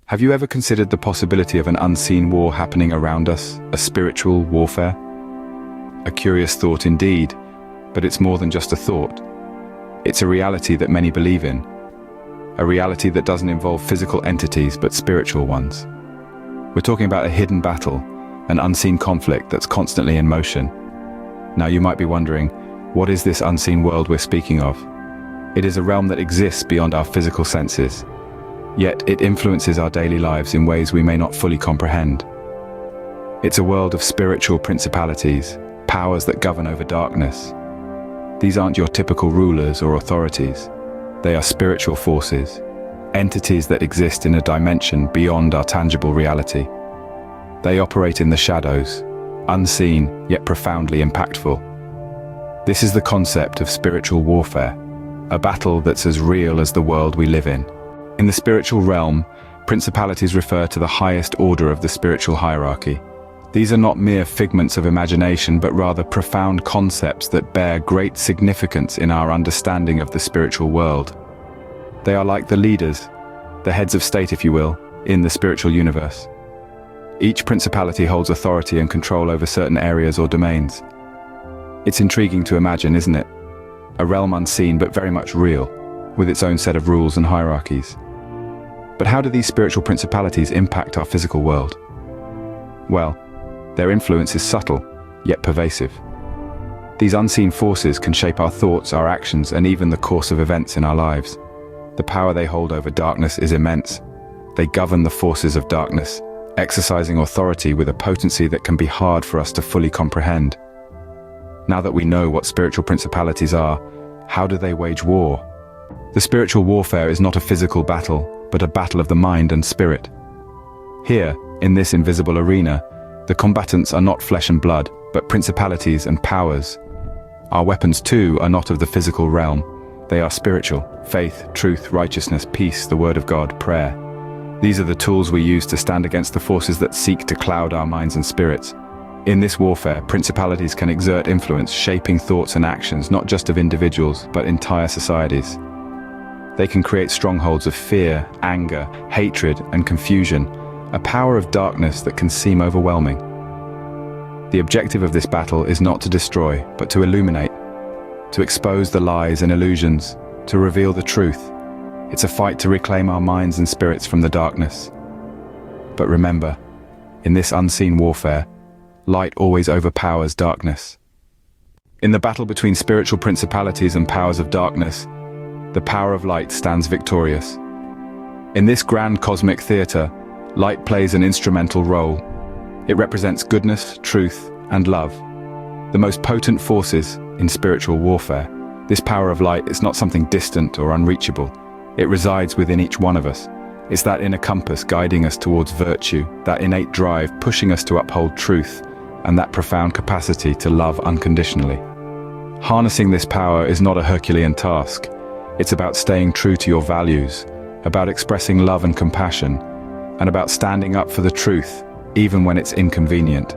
Have you ever considered the possibility of an unseen war happening around us, a spiritual warfare? A curious thought indeed, but it's more than just a thought. It's a reality that many believe in. A reality that doesn't involve physical entities but spiritual ones. We're talking about a hidden battle, an unseen conflict that's constantly in motion. Now you might be wondering, what is this unseen world we're speaking of? It is a realm that exists beyond our physical senses, yet it influences our daily lives in ways we may not fully comprehend. It's a world of spiritual principalities, powers that govern over darkness. These aren't your typical rulers or authorities. They are spiritual forces, entities that exist in a dimension beyond our tangible reality. They operate in the shadows, unseen yet profoundly impactful. This is the concept of spiritual warfare, a battle that's as real as the world we live in. In the spiritual realm, principalities refer to the highest order of the spiritual hierarchy. These are not mere figments of imagination, but rather profound concepts that bear great significance in our understanding of the spiritual world. They are like the leaders, the heads of state, if you will, in the spiritual universe. Each principality holds authority and control over certain areas or domains. It's intriguing to imagine, isn't it? A realm unseen but very much real, with its own set of rules and hierarchies. But how do these spiritual principalities impact our physical world? Well, their influence is subtle, yet pervasive. These unseen forces can shape our thoughts, our actions, and even the course of events in our lives. The power they hold over darkness is immense. They govern the forces of darkness, exercising authority with a potency that can be hard for us to fully comprehend. Now that we know what spiritual principalities are, how do they wage war? The spiritual warfare is not a physical battle, but a battle of the mind and spirit. Here, in this invisible arena, the combatants are not flesh and blood, but principalities and powers. Our weapons too are not of the physical realm. They are spiritual: faith, truth, righteousness, peace, the word of God, prayer. These are the tools we use to stand against the forces that seek to cloud our minds and spirits. In this warfare, principalities can exert influence, shaping thoughts and actions not just of individuals, but entire societies. They can create strongholds of fear, anger, hatred, and confusion, a power of darkness that can seem overwhelming. The objective of this battle is not to destroy, but to illuminate, to expose the lies and illusions, to reveal the truth. It's a fight to reclaim our minds and spirits from the darkness. But remember, in this unseen warfare, light always overpowers darkness. In the battle between spiritual principalities and powers of darkness, the power of light stands victorious. In this grand cosmic theater, light plays an instrumental role. It represents goodness, truth, and love, the most potent forces in spiritual warfare. This power of light is not something distant or unreachable. It resides within each one of us. It's that inner compass guiding us towards virtue, that innate drive pushing us to uphold truth, and that profound capacity to love unconditionally. Harnessing this power is not a Herculean task. It's about staying true to your values, about expressing love and compassion, and about standing up for the truth, even when it's inconvenient.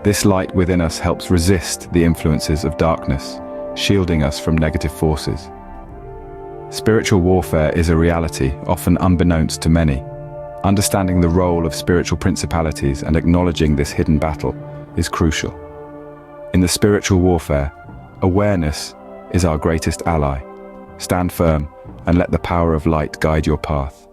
This light within us helps resist the influences of darkness, shielding us from negative forces. Spiritual warfare is a reality, often unbeknownst to many. Understanding the role of spiritual principalities and acknowledging this hidden battle is crucial. In the spiritual warfare, awareness is our greatest ally. Stand firm and let the power of light guide your path.